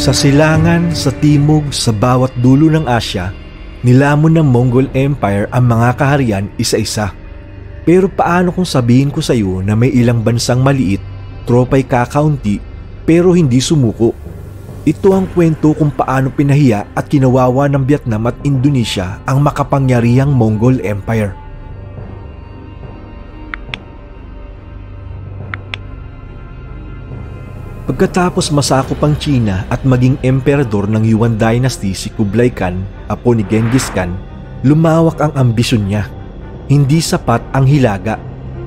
Sa silangan, sa timog, sa bawat dulo ng Asya, nilamon ng Mongol Empire ang mga kaharian isa-isa. Pero paano kung sabihin ko sa iyo na may ilang bansang maliit, tropa'y kakaunti, pero hindi sumuko? Ito ang kwento kung paano pinahiya at kinawawa ng Vietnam at Indonesia ang makapangyarihang Mongol Empire. Pagkatapos masakop ang China at maging emperador ng Yuan Dynasty si Kublai Khan, apo ni Genghis Khan, lumawak ang ambisyon niya. Hindi sapat ang Hilaga,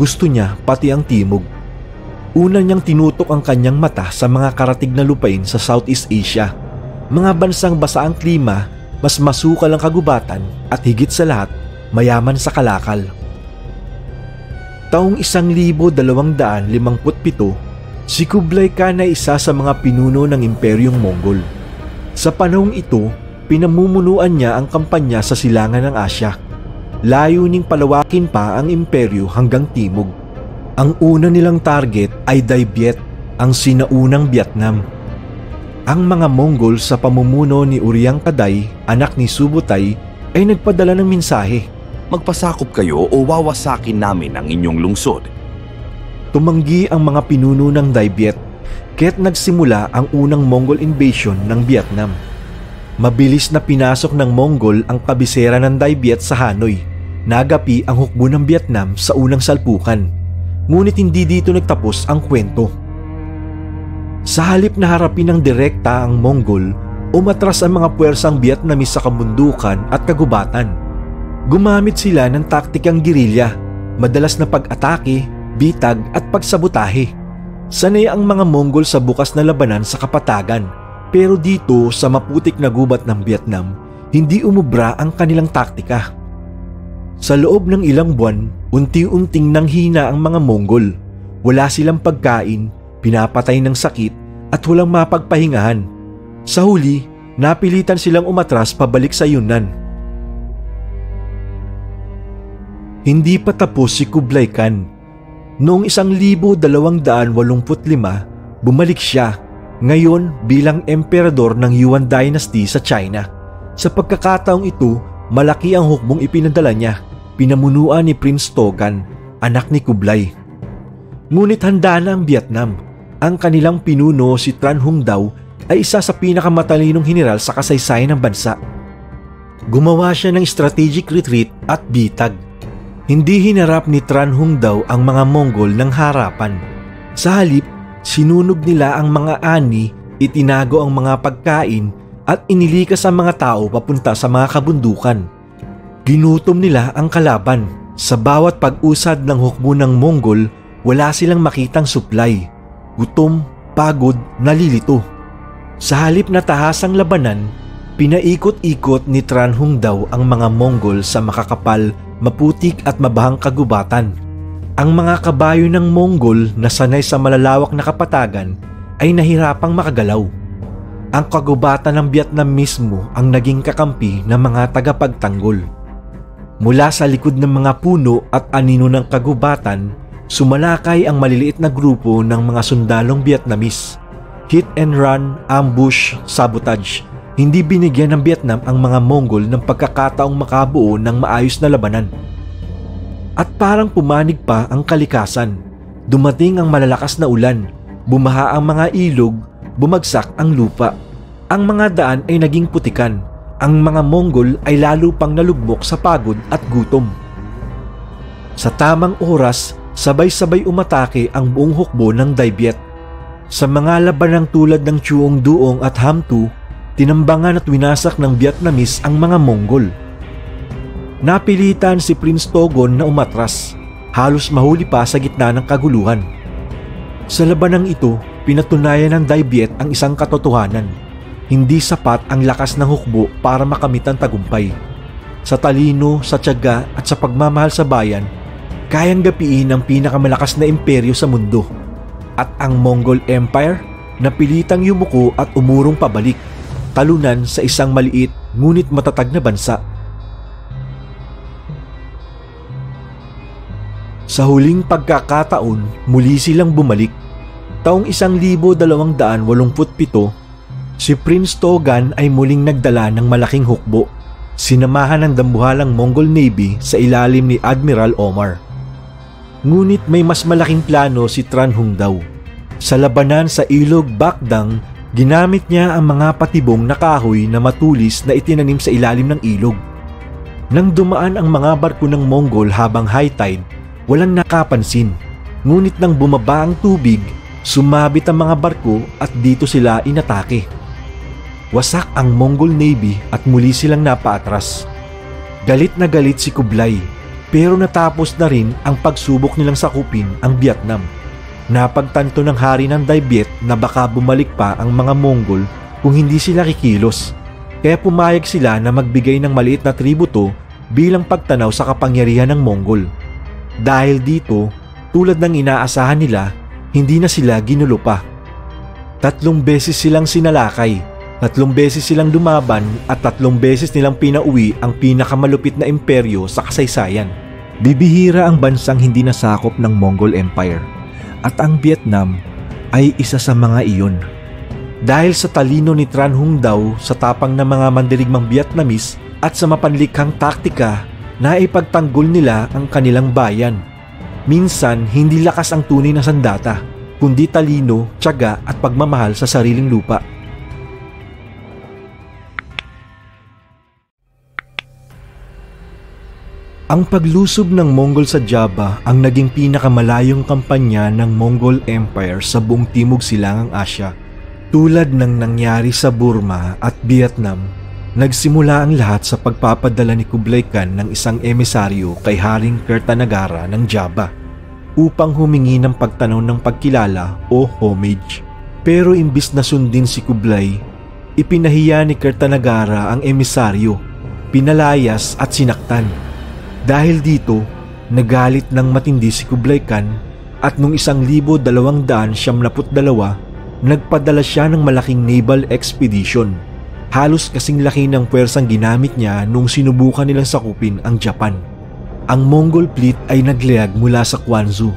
gusto niya pati ang Timog. Una niyang tinutok ang kanyang mata sa mga karatig na lupain sa Southeast Asia. Mga bansang basa ang klima, mas masukal ang kagubatan at higit sa lahat, mayaman sa kalakal. Taong 1257, si Kublai Khan ay isa sa mga pinuno ng Imperyong Mongol. Sa panahong ito, pinamumunuan niya ang kampanya sa silangan ng Asya. Layuning palawakin pa ang imperyo hanggang timog. Ang una nilang target ay Dai Viet, ang sinaunang Vietnam. Ang mga Mongol sa pamumuno ni Uriang Kaday, anak ni Subutay, ay nagpadala ng mensahe. Magpasakop kayo o wawasakin namin ang inyong lungsod. Tumanggi ang mga pinuno ng Dai Viet, kaya't nagsimula ang unang Mongol invasion ng Vietnam. Mabilis na pinasok ng Mongol ang kabisera ng Dai Viet sa Hanoi. Nagapi ang hukbo ng Vietnam sa unang salpukan. Ngunit hindi dito nagtapos ang kwento. Sa halip na harapin ng direkta ang Mongol, umatras ang mga puwersang Vietnamese sa kabundukan at kagubatan. Gumamit sila ng taktikang gerilya, madalas na pag-atake, bitag at pagsabutahe. Sanay ang mga Mongol sa bukas na labanan sa kapatagan, pero dito sa maputik na gubat ng Vietnam, hindi umubra ang kanilang taktika. Sa loob ng ilang buwan, unti-unting nanghina ang mga Mongol. Wala silang pagkain, pinapatay ng sakit at walang mapagpahingahan. Sa huli, napilitan silang umatras pabalik sa Yunnan. Hindi pa tapos si Kublai Khan. Noong 1285, bumalik siya, ngayon bilang emperador ng Yuan Dynasty sa China. Sa pagkakataong ito, malaki ang hukbong ipinadala niya. Pinamunuan ni Prince Togan, anak ni Kublai. Ngunit handa na ang Vietnam. Ang kanilang pinuno si Tran Hung Dao ay isa sa pinakamatalinong general sa kasaysayan ng bansa. Gumawa siya ng strategic retreat at bitag. Hindi hinarap ni Tran Hung Dao ang mga Mongol ng harapan. Sa halip, sinunog nila ang mga ani, itinago ang mga pagkain at inilikas ang mga tao papunta sa mga kabundukan. Ginutom nila ang kalaban. Sa bawat pag-usad ng hukbo ng Mongol, wala silang makitang supply. Gutom, pagod, nalilito. Sa halip na tahasang labanan, pinaikot-ikot ni Tran Hung Dao ang mga Mongol sa makakapal, maputik at mabahang kagubatan. Ang mga kabayo ng Mongol na sanay sa malalawak na kapatagan ay nahirapang makagalaw. Ang kagubatan ng Vietnam mismo ang naging kakampi ng mga tagapagtanggol. Mula sa likod ng mga puno at anino ng kagubatan, sumalakay ang maliliit na grupo ng mga sundalong Vietnamese. Hit and run, ambush, sabotage. Hindi binigyan ng Vietnam ang mga Mongol ng pagkakataong makabuo ng maayos na labanan. At parang pumanig pa ang kalikasan. Dumating ang malalakas na ulan, bumaha ang mga ilog, bumagsak ang lupa. Ang mga daan ay naging putikan. Ang mga Mongol ay lalo pang nalugmok sa pagod at gutom. Sa tamang oras, sabay-sabay umatake ang buong hukbo ng Dai Viet. Sa mga labanang tulad ng Chuong Duong at Ham Tu, tinambangan at winasak ng Vietnamese ang mga Mongol. Napilitan si Prince Togon na umatras, halos mahuli pa sa gitna ng kaguluhan. Sa labanang ito, pinatunayan ng Dai Viet ang isang katotohanan. Hindi sapat ang lakas ng hukbo para makamit ang tagumpay. Sa talino, sa tiyaga at sa pagmamahal sa bayan, kayang gapiin ang pinakamalakas na imperyo sa mundo. At ang Mongol Empire, napilitang yumuko at umurong pabalik, talunan sa isang maliit ngunit matatag na bansa. Sa huling pagkakataon, muli silang bumalik. Taong 1287, Si Prince Togan ay muling nagdala ng malaking hukbo, sinamahan ng dambuhalang Mongol Navy sa ilalim ni Admiral Omar. Ngunit may mas malaking plano si Tran Hung Dao. Sa labanan sa ilog Bakdang, ginamit niya ang mga patibong na kahoy na matulis na itinanim sa ilalim ng ilog. Nang dumaan ang mga barko ng Mongol habang high tide, walang nakapansin. Ngunit nang bumaba ang tubig, sumabit ang mga barko at dito sila inatake. Wasak ang Mongol Navy at muli silang napaatras. Galit na galit si Kublai, pero natapos na rin ang pagsubok nilang sakupin ang Vietnam. Napagtanto ng hari ng Dai Viet na baka bumalik pa ang mga Mongol kung hindi sila kikilos. Kaya pumayag sila na magbigay ng maliit na tributo bilang pagtanaw sa kapangyarihan ng Mongol. Dahil dito, tulad ng inaasahan nila, hindi na sila ginulo pa. 3 beses silang sinalakay, 3 beses silang lumaban at 3 beses nilang pinauwi ang pinakamalupit na imperyo sa kasaysayan. Bibihira ang bansang hindi nasakop ng Mongol Empire at ang Vietnam ay isa sa mga iyon. Dahil sa talino ni Tran Hung Dao sa tapang ng mga mandirigmang Vietnamese at sa mapanlikhang taktika na ipagtanggol nila ang kanilang bayan. Minsan, hindi lakas ang tunay na sandata, kundi talino, tiyaga at pagmamahal sa sariling lupa. Ang paglusob ng Mongol sa Java ang naging pinakamalayong kampanya ng Mongol Empire sa buong Timog Silangang Asya. Tulad ng nangyari sa Burma at Vietnam, nagsimula ang lahat sa pagpapadala ni Kublai Khan ng isang emisaryo kay Haring Kertanagara ng Java upang humingi ng pagtanaw ng pagkilala o homage. Pero imbis na sundin si Kublai, ipinahiya ni Kertanagara ang emisaryo, pinalayas at sinaktan. Dahil dito, nagalit ng matindi si Kublai Khan at noong 1272, nagpadala siya ng malaking naval expedition. Halos kasing laki ng pwersang ginamit niya nung sinubukan nilang sakupin ang Japan. Ang Mongol fleet ay naglayag mula sa Quanzhou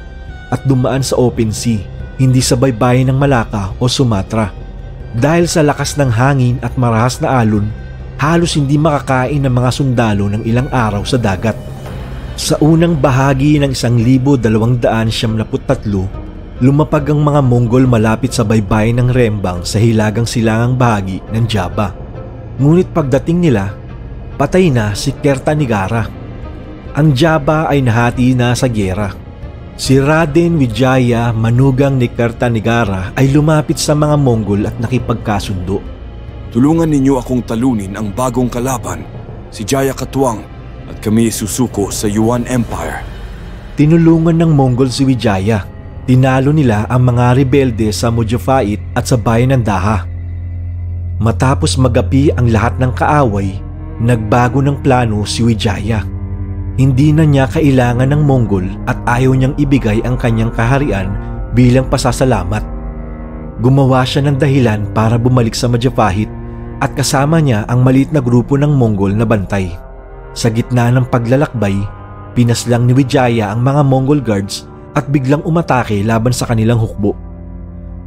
at dumaan sa open sea, hindi sa baybayin ng Malacca o Sumatra. Dahil sa lakas ng hangin at marahas na alon, halos hindi makakain ng mga sundalo ng ilang araw sa dagat. Sa unang bahagi ng 1273, lumapag ang mga Mongol malapit sa baybayin ng Rembang sa hilagang silangang bahagi ng Java. Ngunit pagdating nila, patay na si Kertanagara. Ang Java ay nahati na sa giyera. Si Raden Wijaya, manugang ni Kertanagara, ay lumapit sa mga Mongol at nakipagkasundo. Tulungan ninyo akong talunin ang bagong kalaban, si Jaya Katuang, at kami susuko sa Yuan Empire. Tinulungan ng Mongol si Wijaya. Tinalo nila ang mga rebelde sa Mujafait at sa bayan ng Daha. Matapos magapi ang lahat ng kaaway, nagbago ng plano si Wijaya. Hindi na niya kailangan ng Mongol at ayaw niyang ibigay ang kanyang kaharian bilang pasasalamat. Gumawa siya ng dahilan para bumalik sa Mujafait at kasama niya ang maliit na grupo ng Mongol na bantay. Sa gitna ng paglalakbay, pinaslang ni Wijaya ang mga Mongol guards at biglang umatake laban sa kanilang hukbo.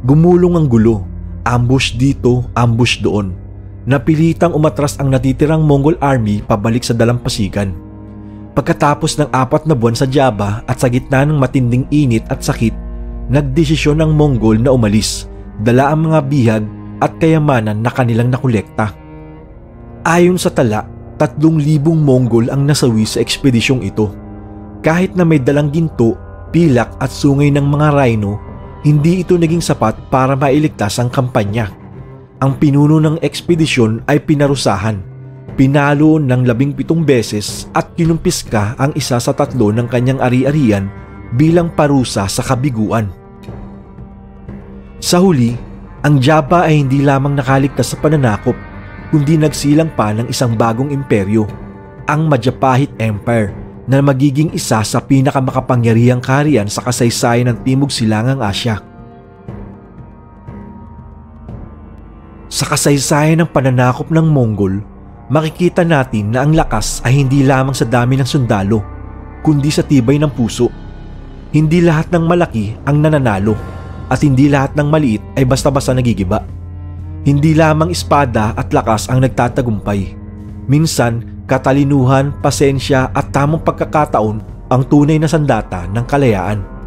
Gumulong ang gulo, ambush dito, ambush doon. Napilitang umatras ang natitirang Mongol army pabalik sa dalampasigan. Pagkatapos ng 4 na buwan sa Java at sa gitna ng matinding init at sakit, nagdesisyon ng Mongol na umalis, dala ang mga bihag at kayamanan na kanilang nakolekta. Ayon sa tala, 3,000 Mongol ang nasawi sa ekspedisyong ito. Kahit na may dalang ginto, pilak at sungay ng mga rhino, hindi ito naging sapat para mailigtas ang kampanya. Ang pinuno ng ekspedisyon ay pinarusahan, pinalo ng 17 beses at kinumpiska ang isa sa 3 ng kanyang ari-arian bilang parusa sa kabiguan. Sa huli, ang Java ay hindi lamang nakaligtas sa pananakop, kundi nagsilang pa ng isang bagong imperyo, ang Majapahit Empire, na magiging isa sa pinakamakapangyarihang kaharian sa kasaysayan ng Timog Silangang Asya. Sa kasaysayan ng pananakop ng Mongol, makikita natin na ang lakas ay hindi lamang sa dami ng sundalo, kundi sa tibay ng puso. Hindi lahat ng malaki ang nananalo, at hindi lahat ng maliit ay basta-basta nagigiba. Hindi lamang espada at lakas ang nagtatagumpay. Minsan, katalinuhan, pasensya at tamang pagkakataon ang tunay na sandata ng kalayaan.